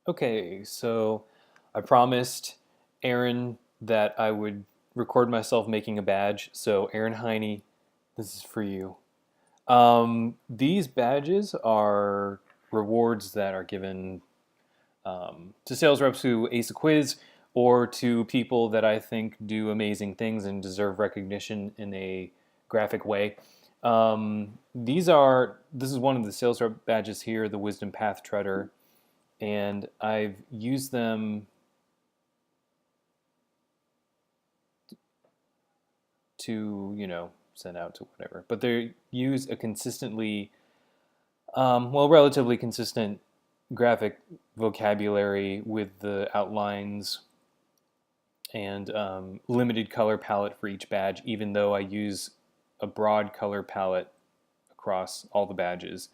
Okay, so I promised Aaron that I would record myself making a badge. So, Aaron Heine, this is for you. These badges are rewards that are given to sales reps who ace a quiz or to people that I think do amazing things and deserve recognition in a graphic way. This is one of the sales rep badges here, the Wisdom Path Treader, and I've used them to, send out to whatever. But they use a consistently, relatively consistent graphic vocabulary with the outlines and limited color palette for each badge, even though I use a broad color palette across all the badges.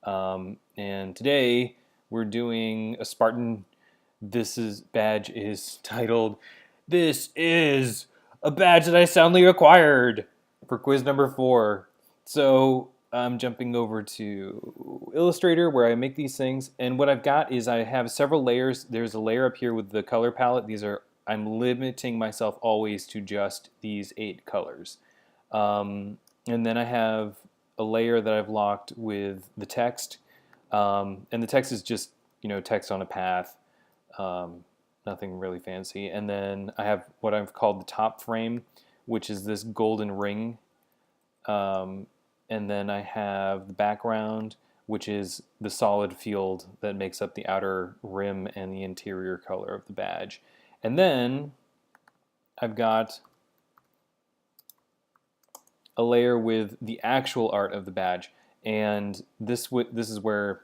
And today we're doing a Spartan. Badge is titled "This is a badge that I soundly acquired" for quiz number 4. So I'm jumping over to Illustrator where I make these things, and what I've got is I have several layers. There's a layer up here with the color palette. I'm limiting myself always to just these 8 colors. And then I have a layer that I've locked with the text, and the text is just text on a path, nothing really fancy. And then I have what I've called the top frame, which is this golden ring. And then I have the background, which is the solid field that makes up the outer rim and the interior color of the badge. And then I've got a layer with the actual art of the badge. And this is where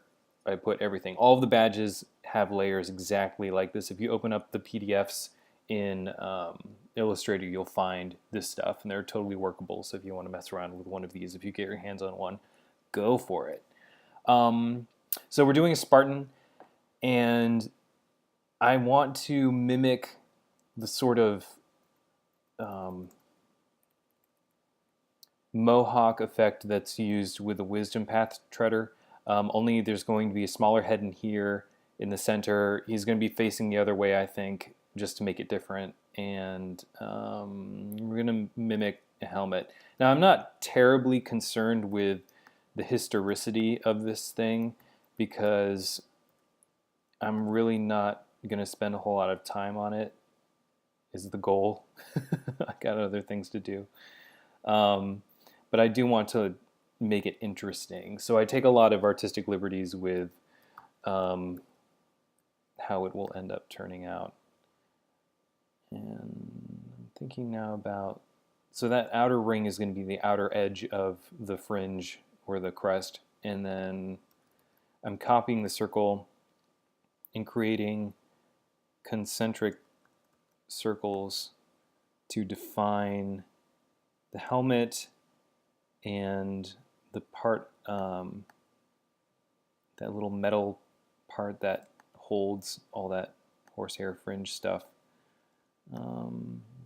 I put everything. All of the badges have layers exactly like this. If you open up the PDFs in Illustrator, you'll find this stuff, and they're totally workable. So if you want to mess around with one of these, if you get your hands on one, go for it. So we're doing a Spartan, and I want to mimic the sort of mohawk effect that's used with the Wisdom Path Treader. Only there's going to be a smaller head in here in the center. He's going to be facing the other way, I think, just to make it different. And we're going to mimic a helmet. Now, I'm not terribly concerned with the historicity of this thing because I'm really not going to spend a whole lot of time on it, is the goal. I got other things to do. But I do want to make it interesting. So I take a lot of artistic liberties with how it will end up turning out. And I'm thinking now about, so that outer ring is going to be the outer edge of the fringe or the crest. And then I'm copying the circle and creating concentric circles to define the helmet and the part, that little metal part that holds all that horsehair fringe stuff.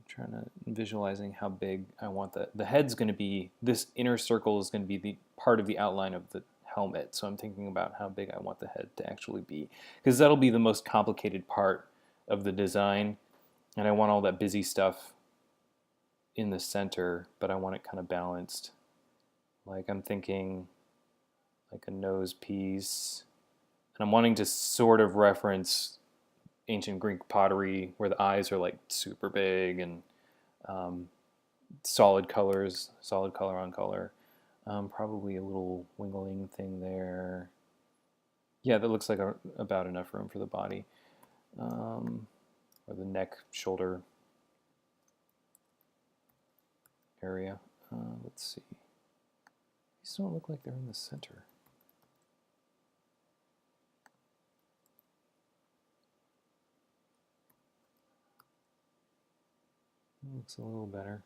Trying to visualizing how big I want the head's going to be. This inner circle is going to be the part of the outline of the helmet. So I'm thinking about how big I want the head to actually be, because that'll be the most complicated part of the design, and I want all that busy stuff in the center, but I want it kind of balanced. Like I'm thinking like a nose piece, and I'm wanting to sort of reference ancient Greek pottery where the eyes are like super big and solid colors, solid color on color. Probably a little wingling thing there. Yeah, that looks like about enough room for the body, or the neck, shoulder area. Let's see. These don't look like they're in the center. Looks a little better.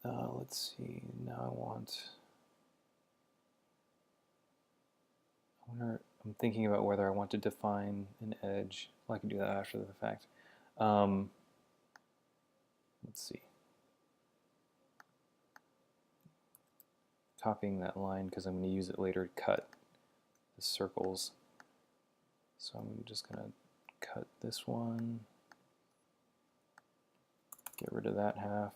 Let's see. Now I'm thinking about whether I want to define an edge. Well, I can do that after the fact. Let's see. Copying that line because I'm going to use it later to cut the circles. So I'm just going to cut this one, get rid of that half.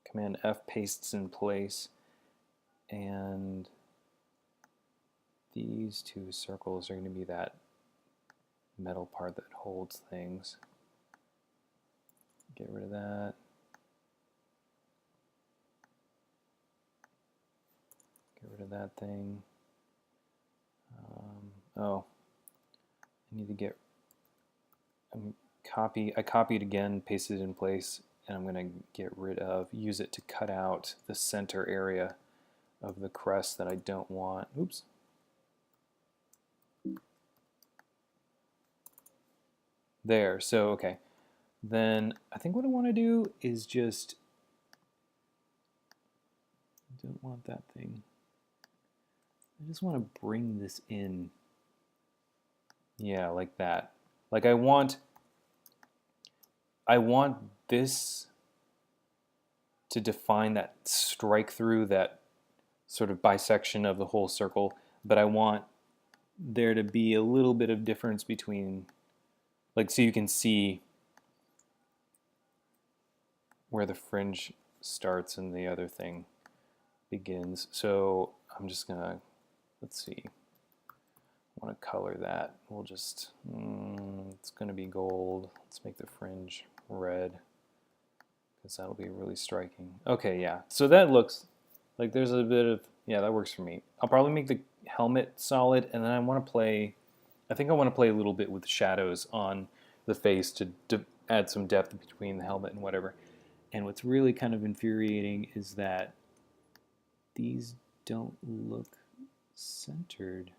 Command F pastes in place, and these two circles are going to be that metal part that holds things. Get rid of that. Get rid of that thing. Oh, I need to get I copied again, pasted it in place, and I'm going to get rid of, use it to cut out the center area of the crest that I don't want. Oops. There, so okay. Then I think what I want to do is just, I don't want that thing. I just want to bring this in. Yeah, like that. Like I want this to define that strike through, that sort of bisection of the whole circle, but I want there to be a little bit of difference between, like, so you can see where the fringe starts and the other thing begins. So I'm just gonna, let's see, I want to color that. We'll just, it's gonna be gold. Let's make the fringe red, because that'll be really striking. Okay, yeah, so that looks like there's a bit of, yeah, that works for me. I'll probably make the helmet solid, and then I want to play, I think I want to play a little bit with shadows on the face to add some depth between the helmet and whatever. And what's really kind of infuriating is that these don't look centered.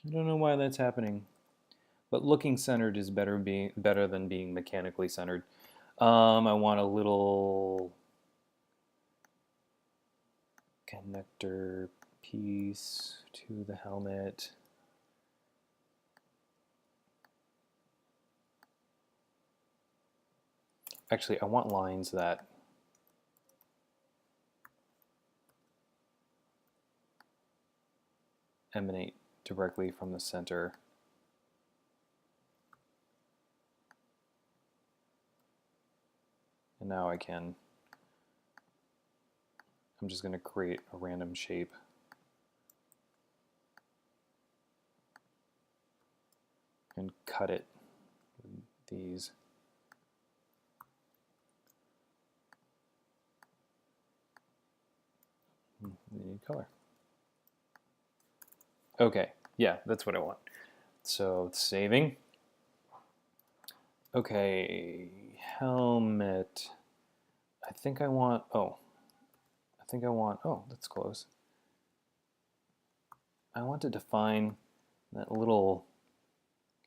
I don't know why that's happening, but looking centered is better than being mechanically centered. I want a little connector piece to the helmet. Actually, I want lines that emanate directly from the center. And now I'm just going to create a random shape. And cut it with these. We need color. Okay, yeah, that's what I want. So it's saving. Okay, helmet. I think I want, oh, that's close. I want to define that little,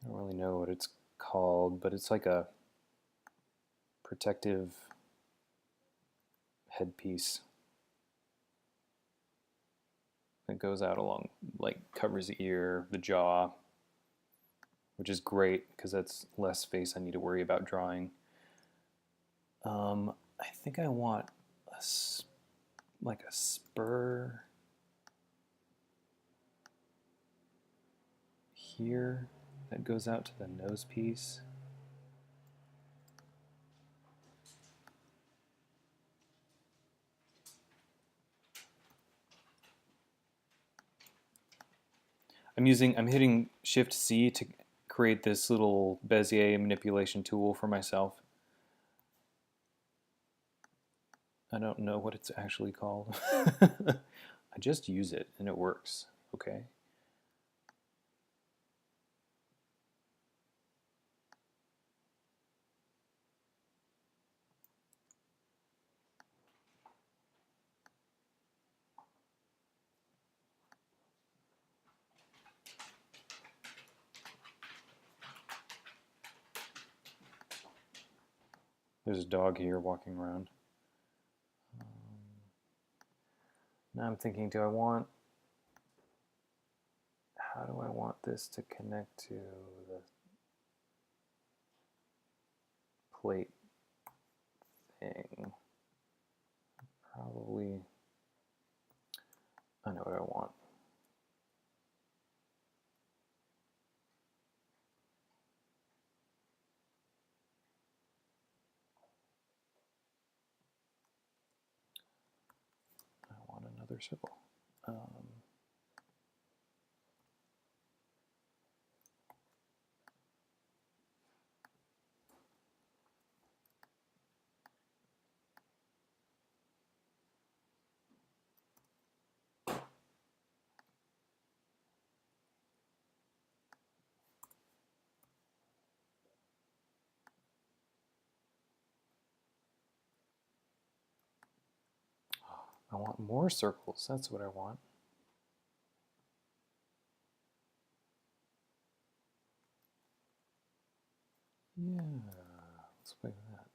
I don't really know what it's called, but it's like a protective headpiece that goes out along, like covers the ear, the jaw, which is great because that's less face I need to worry about drawing. I think I want like a spur here that goes out to the nose piece. I'm hitting Shift C to create this little Bezier manipulation tool for myself. I don't know what it's actually called. I just use it and it works, okay? There's a dog here walking around. Now I'm thinking, how do I want this to connect to the plate thing? Probably another circle. I want more circles. That's what I want. Yeah, let's play with that.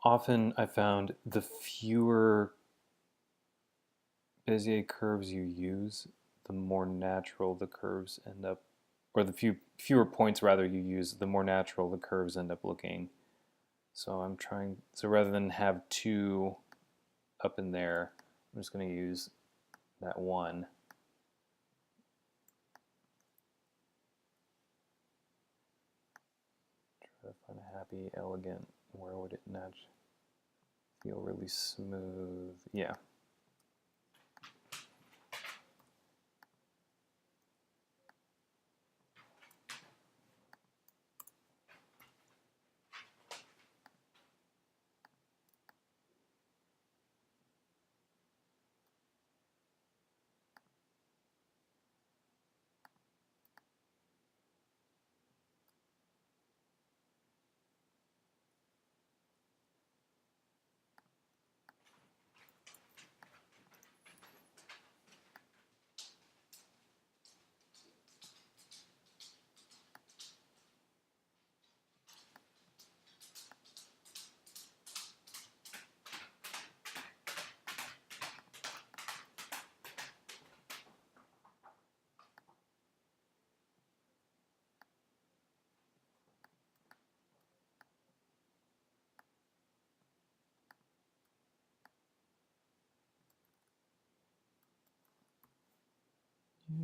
Often I found the fewer Bezier curves you use, the more natural the curves end up, or the fewer points rather you use, the more natural the curves end up looking. So I'm trying, so rather than have two up in there, I'm just going to use that one. Try to find a happy, elegant, where would it match? Feel really smooth. Yeah.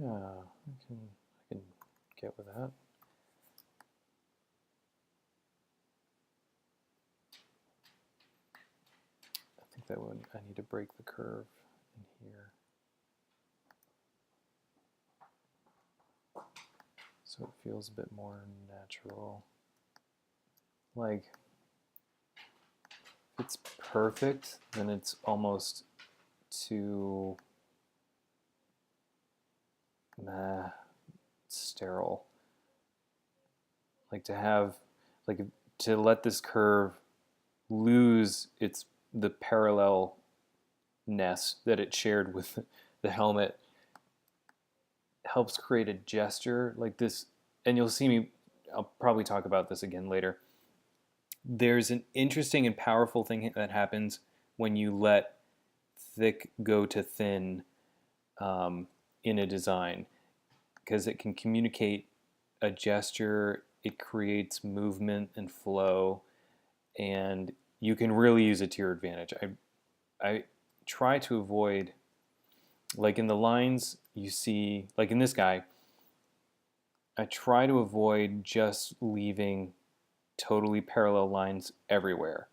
Yeah, I can get with that. I think that would, I need to break the curve in here. So it feels a bit more natural. Like, if it's perfect, then it's almost too sterile. Like to have, like to let this curve lose its the parallelness that it shared with the helmet helps create a gesture like this. And you'll see me, I'll probably talk about this again later. There's an interesting and powerful thing that happens when you let thick go to thin in a design, because it can communicate a gesture, it creates movement and flow, and you can really use it to your advantage. I try to avoid, like in the lines you see, like in this guy, I try to avoid just leaving totally parallel lines everywhere.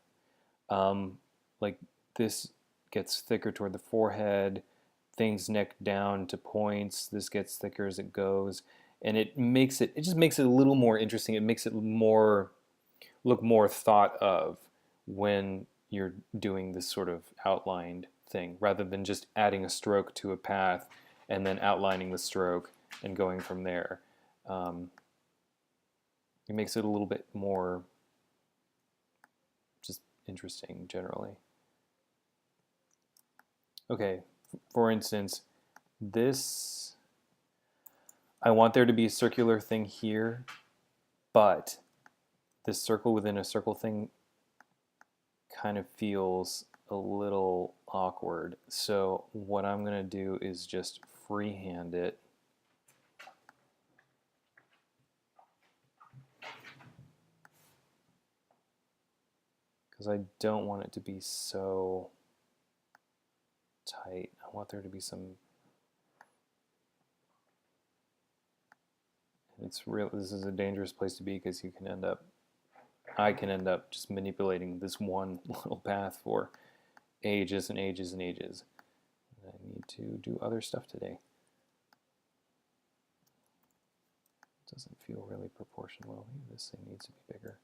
Like this gets thicker toward the forehead, things neck down to points. This gets thicker as it goes, and it just makes it a little more interesting. It makes it look more thought of when you're doing this sort of outlined thing, rather than just adding a stroke to a path and then outlining the stroke and going from there. It makes it a little bit more just interesting generally. Okay, for instance, I want there to be a circular thing here, but this circle within a circle thing kind of feels a little awkward. So what I'm going to do is just freehand it. Because I don't want it to be so tight. I want there to be some... It's real. This is a dangerous place to be because you can end up... I can end up just manipulating this one little path for ages and ages and ages. I need to do other stuff today. It doesn't feel really proportional. Maybe this thing needs to be bigger.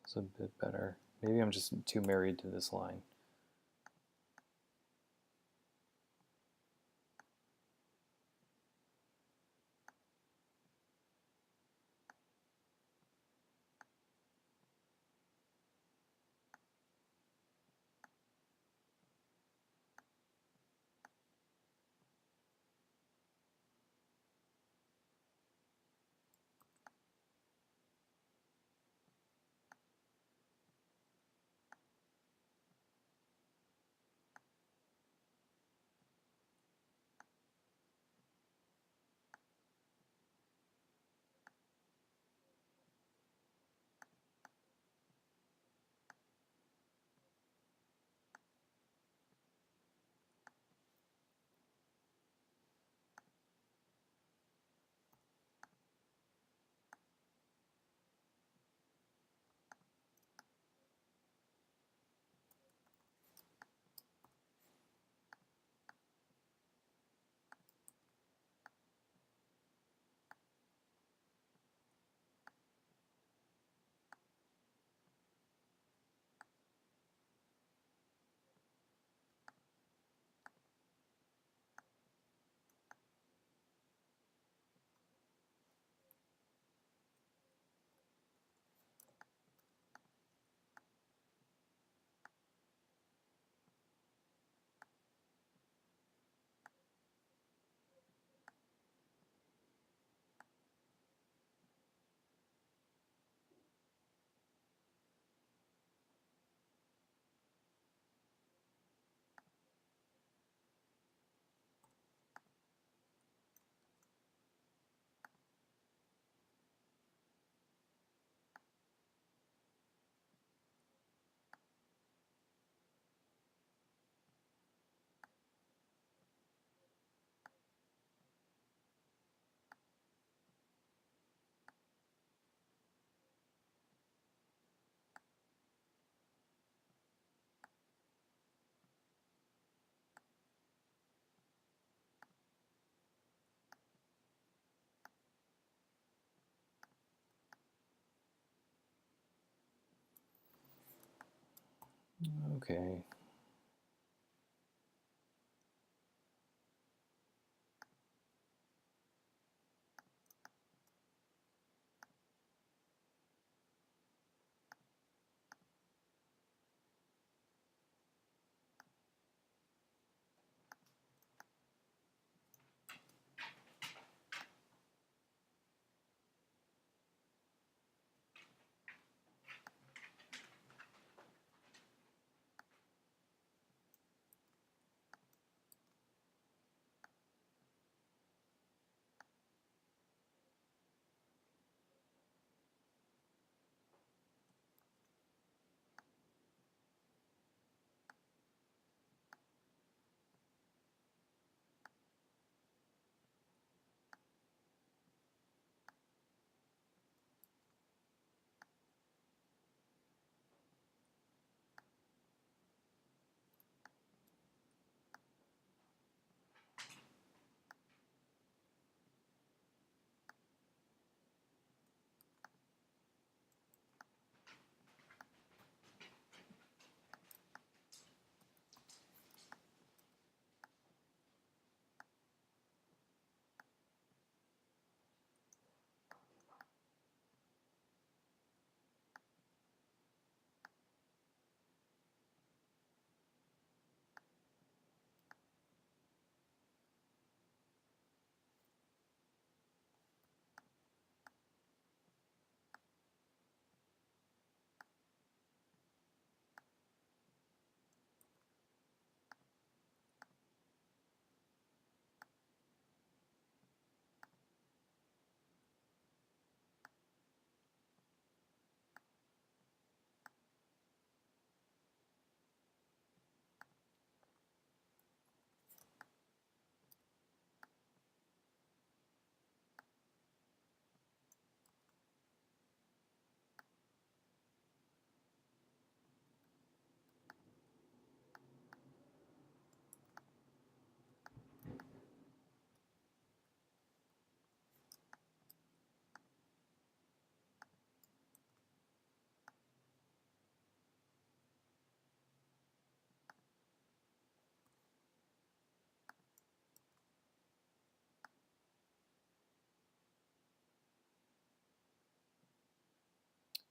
It's a bit better. Maybe I'm just too married to this line. Okay.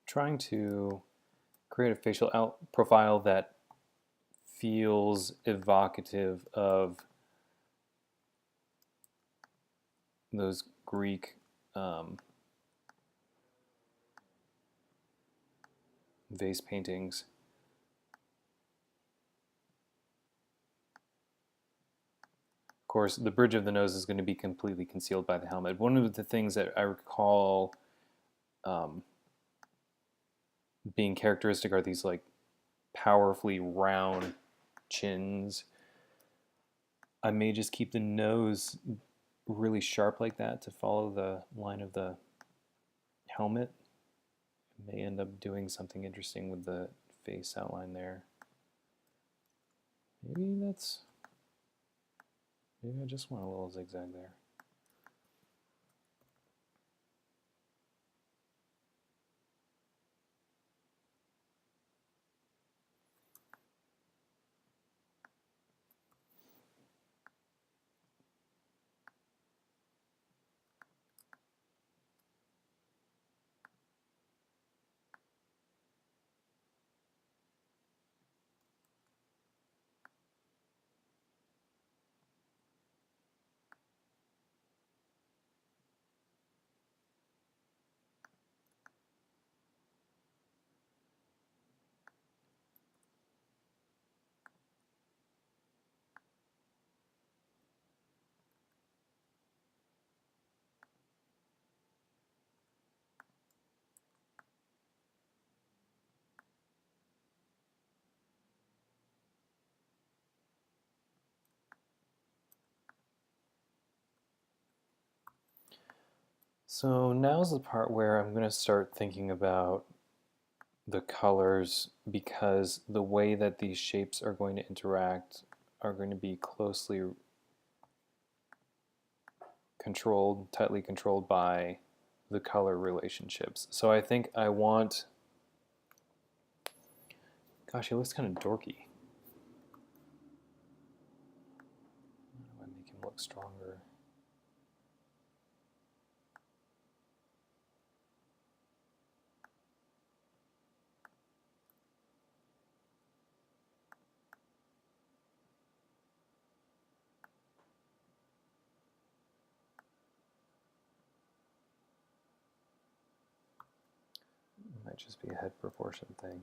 trying to create a facial profile that feels evocative of those Greek vase paintings. Of course, the bridge of the nose is going to be completely concealed by the helmet. One of the things that I recall um, being characteristic are these like powerfully round chins. I may just keep the nose really sharp like that to follow the line of the helmet. I may end up doing something interesting with the face outline there. Maybe I just want a little zigzag there. So now's the part where I'm going to start thinking about the colors, because the way that these shapes are going to interact are going to be closely controlled, tightly controlled by the color relationships. So I think I want, gosh, it looks kind of dorky. How do I make him look stronger? It might just be a head proportion thing.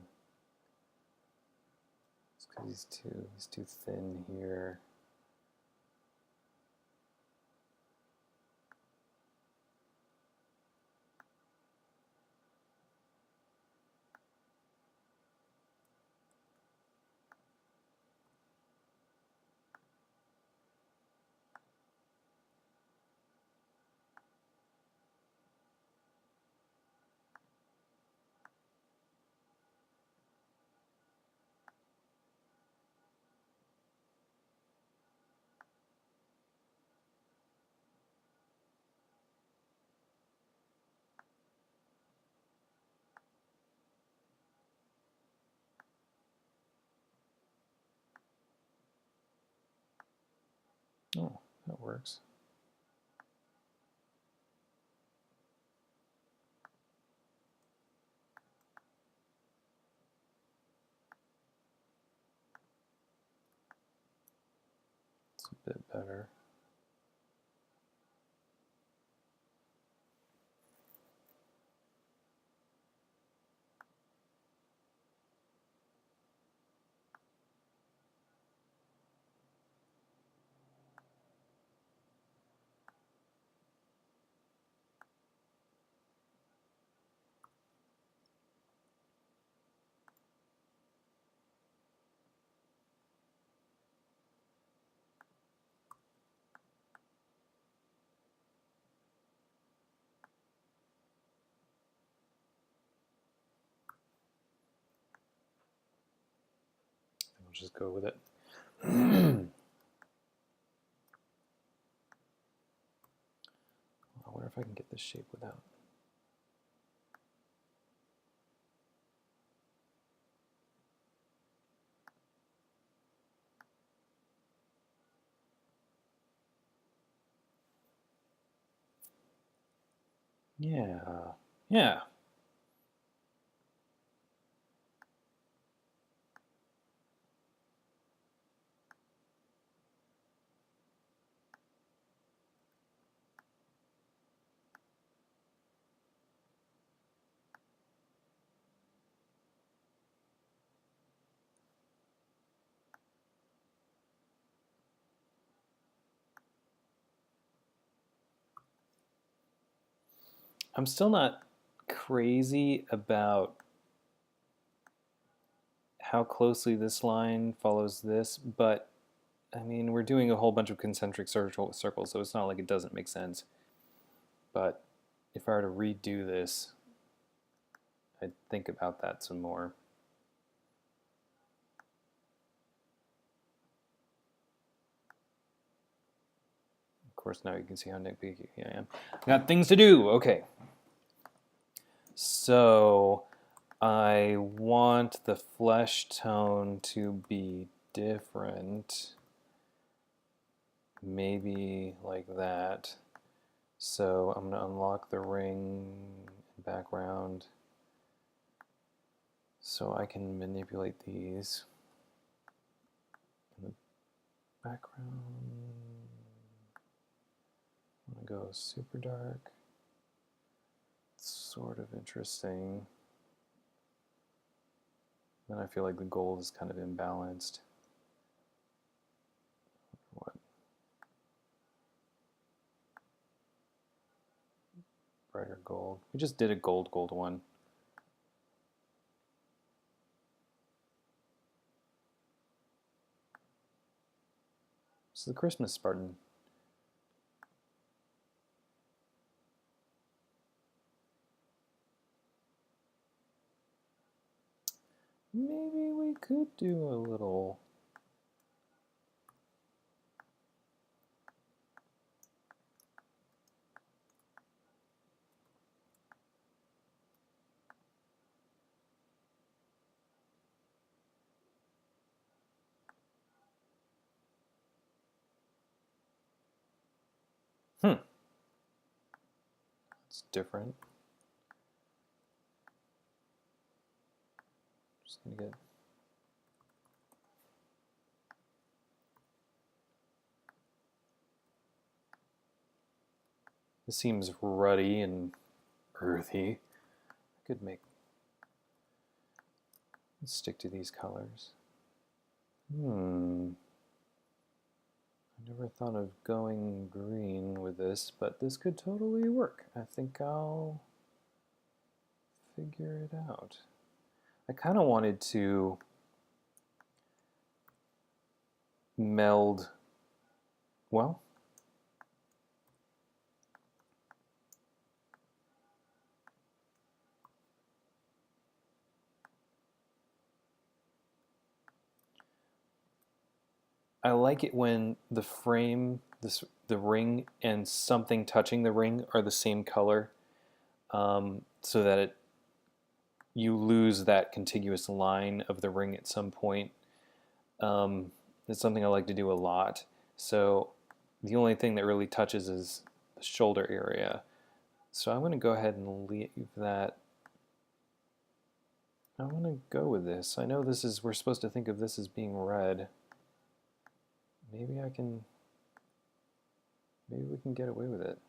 It's because he's too thin here. Oh, that works. It's a bit better. We'll just go with it. I wonder if I can get this shape without. Yeah. Yeah. I'm still not crazy about how closely this line follows this, but I mean, we're doing a whole bunch of concentric circles, so it's not like it doesn't make sense. But if I were to redo this, I'd think about that some more. Of course, now you can see how nitpicky I am. I got things to do. Okay. So I want the flesh tone to be different. Maybe like that. So I'm going to unlock the ring background so I can manipulate these. In the background, I'm going to go super dark. It's sort of interesting. Then I feel like the gold is kind of imbalanced. What? Brighter gold. We just did a gold one. This is the Christmas Spartan. Maybe we could do a little. It's different. Just gonna get. This seems ruddy and earthy. I could make. Let's stick to these colors. I never thought of going green with this, but this could totally work. I think I'll figure it out. I kind of wanted to meld, well, I like it when the frame, the ring, and something touching the ring are the same color, so that you lose that contiguous line of the ring at some point. It's something I like to do a lot. So the only thing that really touches is the shoulder area. So I'm going to go ahead and leave that. I'm going to go with this. I know we're supposed to think of this as being red. Maybe we can get away with it.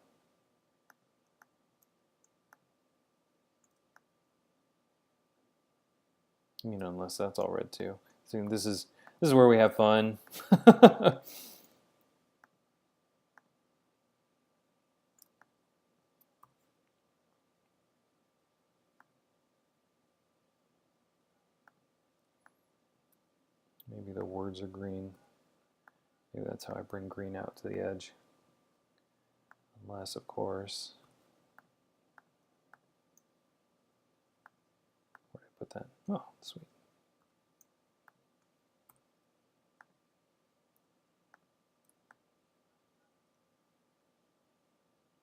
You know, unless that's all red too. So this is where we have fun. Maybe the words are green. Maybe that's how I bring green out to the edge. Unless, of course, where did I put that? Oh, sweet.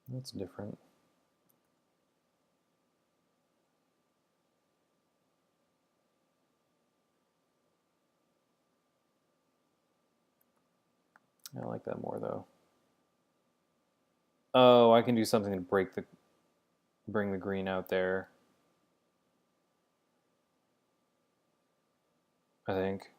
That's different. I like that more though. Oh, I can do something to bring the green out there. I think.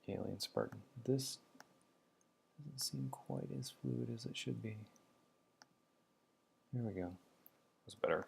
Alien Spartan. This doesn't seem quite as fluid as it should be. There we go. That's better.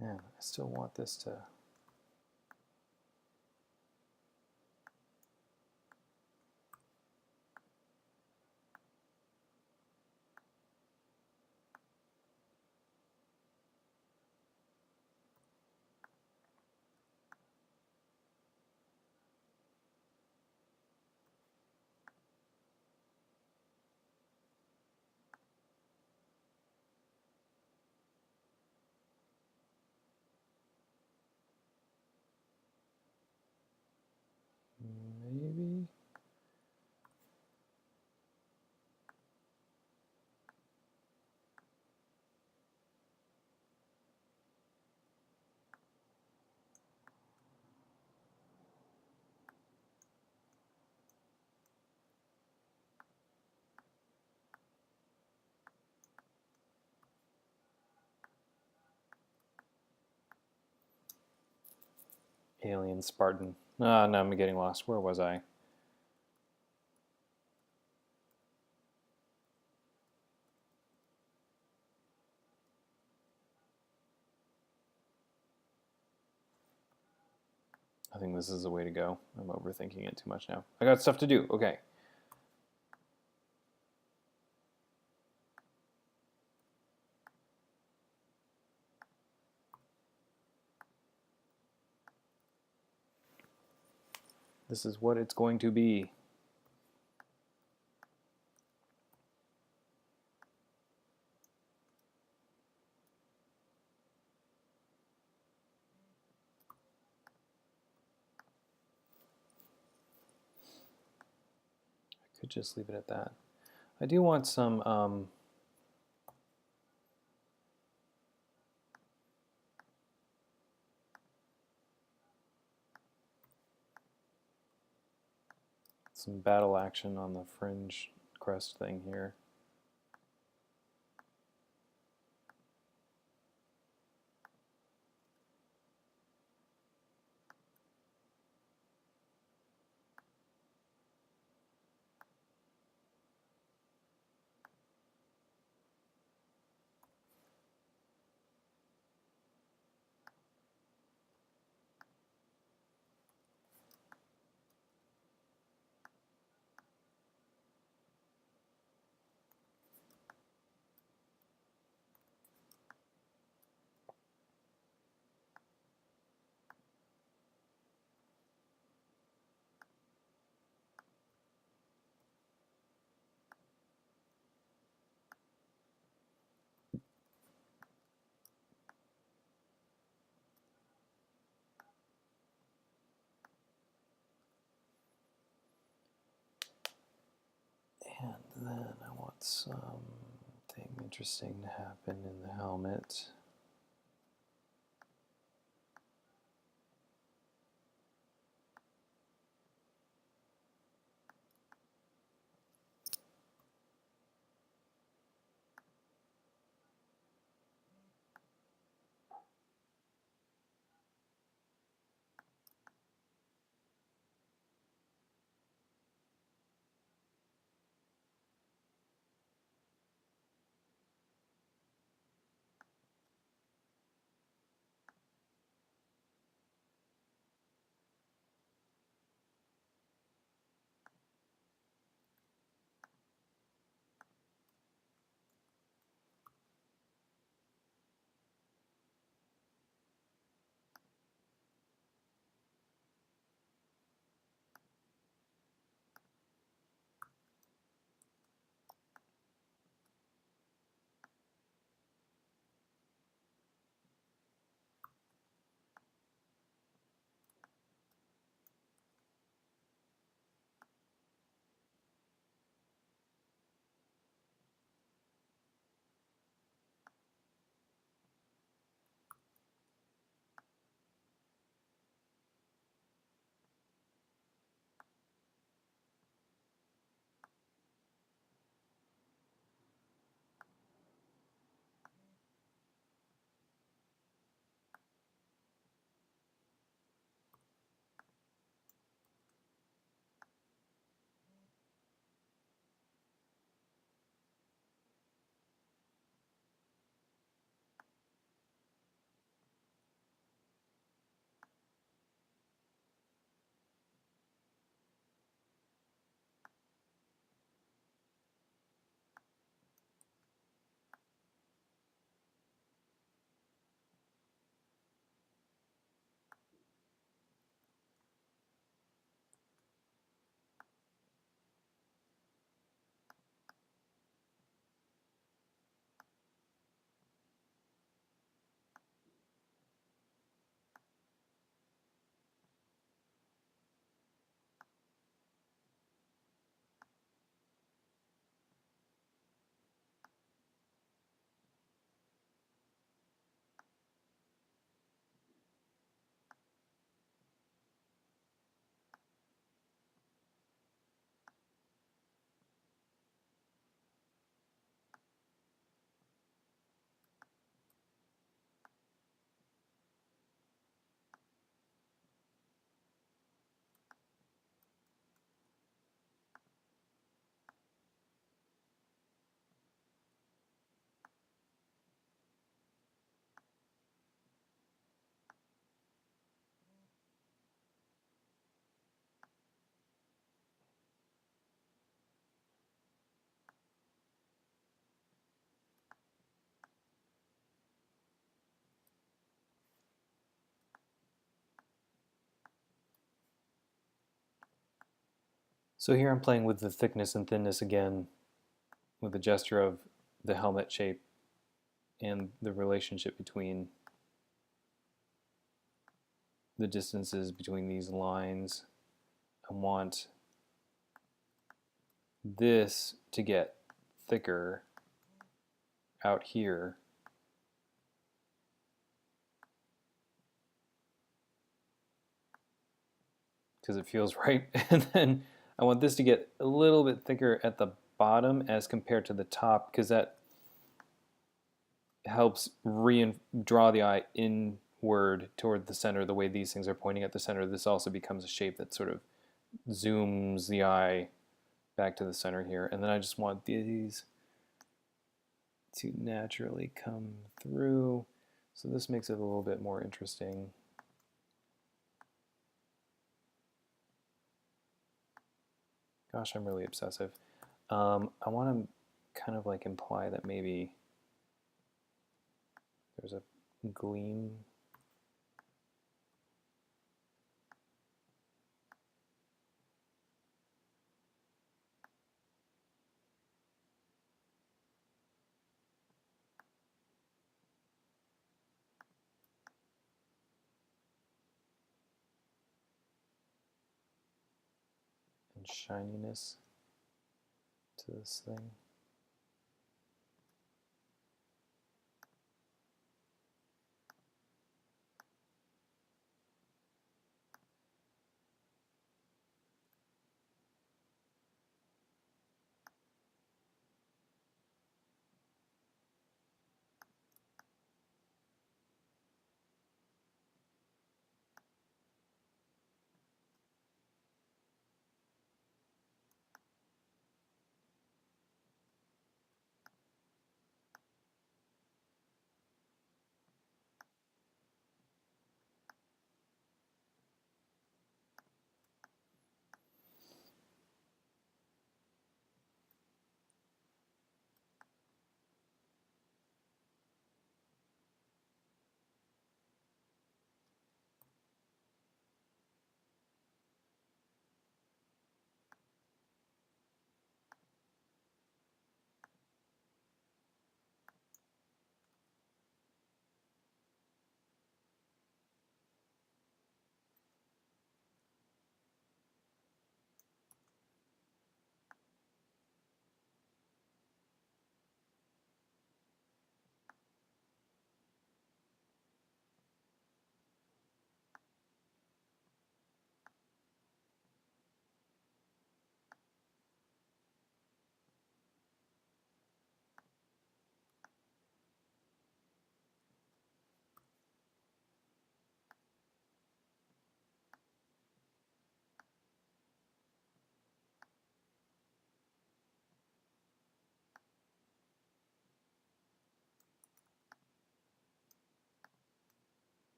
Man, I still want this to... Maybe? Alien Spartan. Ah, no, I'm getting lost. Where was I? I think this is the way to go. I'm overthinking it too much now. I got stuff to do. Okay. This is what it's going to be. I could just leave it at that. I do want some battle action on the fringe crest thing here. And then I want something interesting to happen in the helmet. So here I'm playing with the thickness and thinness again with the gesture of the helmet shape and the relationship between the distances between these lines. I want this to get thicker out here because it feels right. And then I want this to get a little bit thicker at the bottom as compared to the top because that helps draw the eye inward toward the center the way these things are pointing at the center. This also becomes a shape that sort of zooms the eye back to the center here. And then I just want these to naturally come through. So this makes it a little bit more interesting. Gosh, I'm really obsessive. I want to kind of like imply that maybe there's a gleam. And shininess to this thing.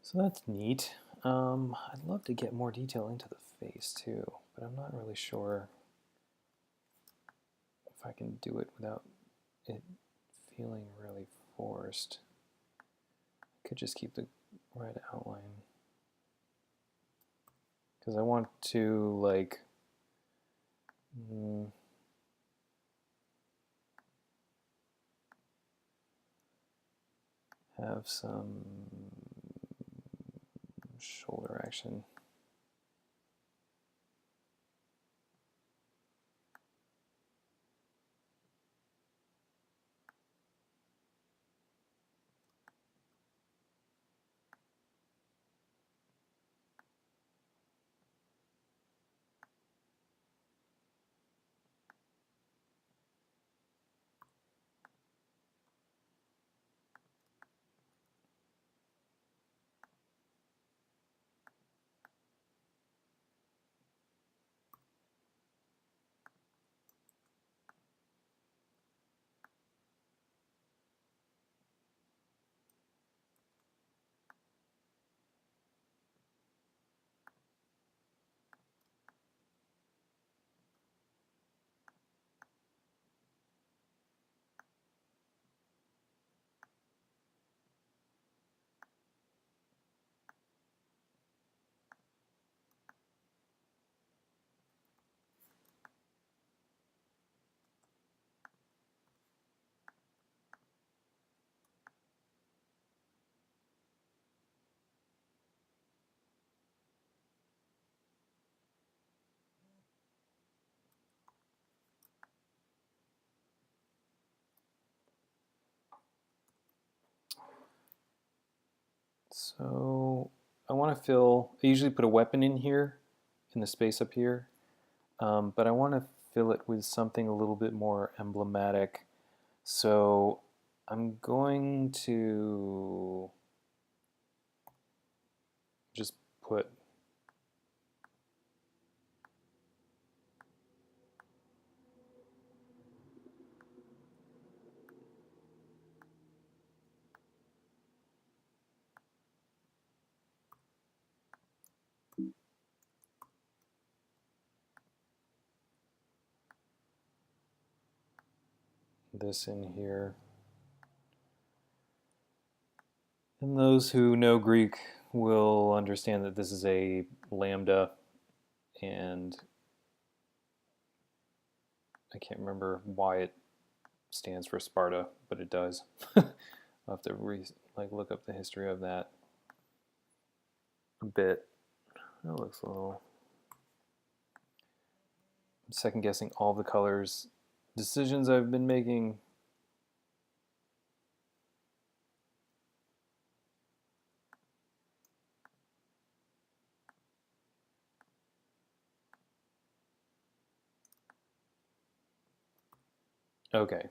So that's neat. I'd love to get more detail into the face too, but I'm not really sure if I can do it without it feeling really forced. I could just keep the red outline because I want to like have some shoulder action. So I want to fill, I usually put a weapon in here, in the space up here, but I want to fill it with something a little bit more emblematic. So I'm going to just put this in here. And those who know Greek will understand that this is a lambda, and I can't remember why it stands for Sparta, but it does. I'll have to look up the history of that a bit. That looks a little. I'm second guessing all the colors decisions I've been making. Okay.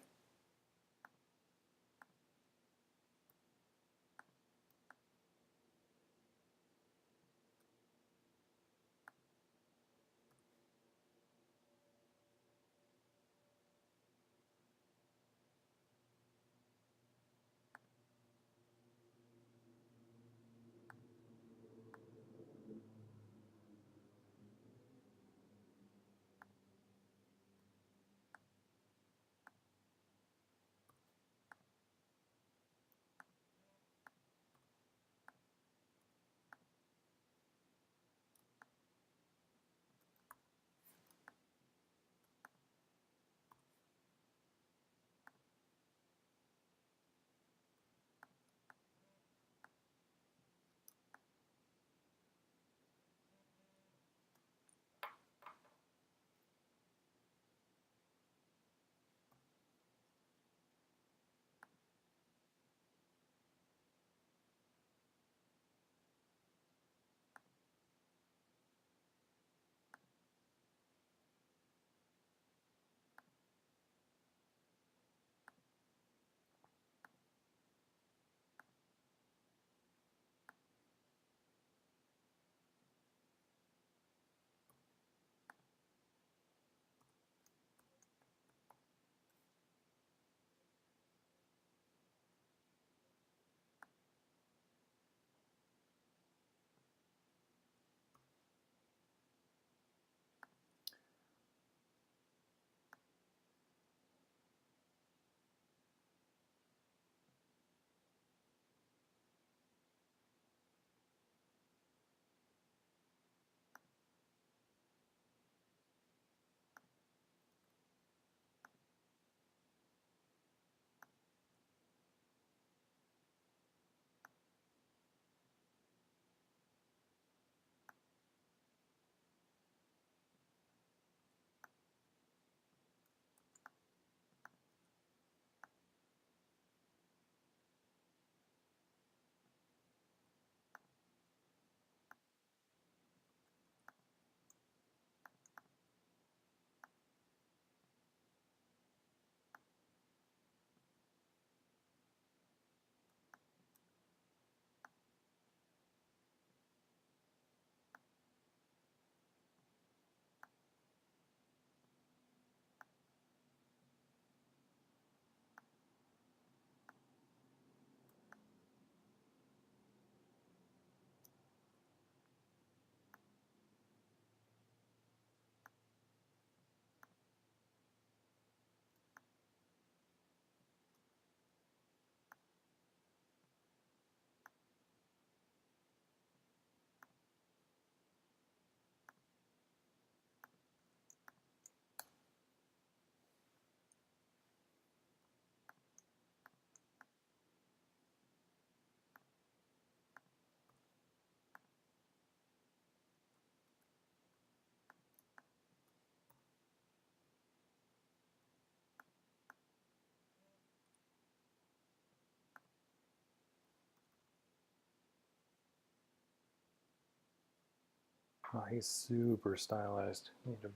Oh, he's super stylized. Need to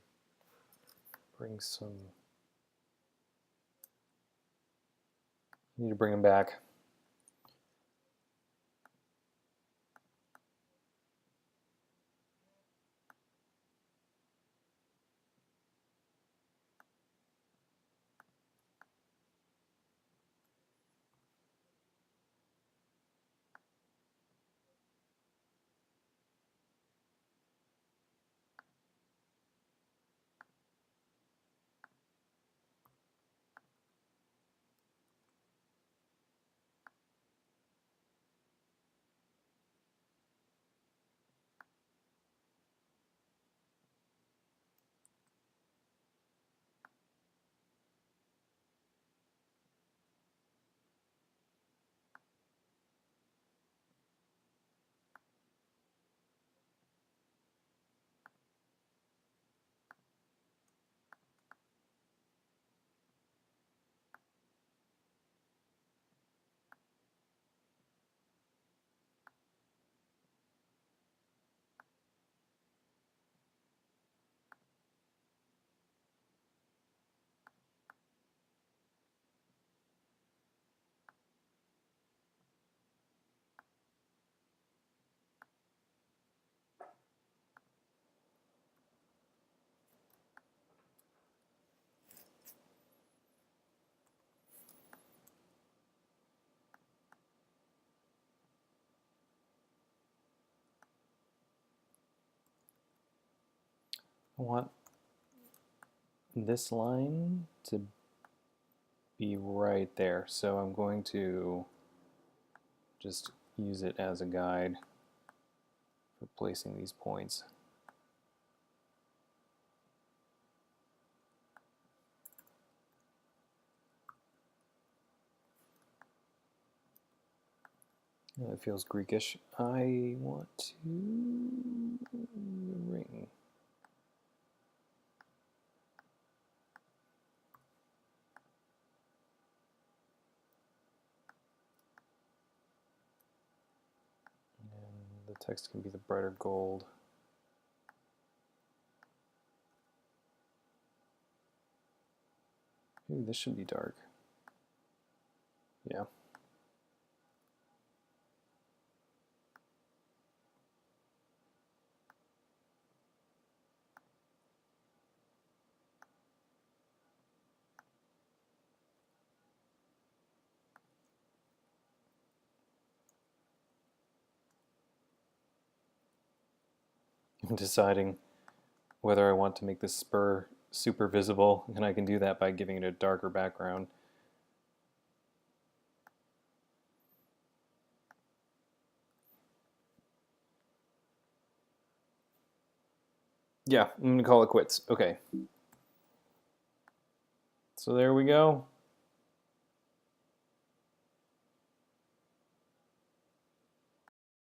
bring some. Need to bring him back. I want this line to be right there, so I'm going to just use it as a guide for placing these points. It feels Greekish. I want to ring. And the text can be the brighter gold. Ooh, this should be dark. Yeah. I'm deciding whether I want to make this spur super visible, and I can do that by giving it a darker background. Yeah, I'm gonna call it quits. Okay. So there we go.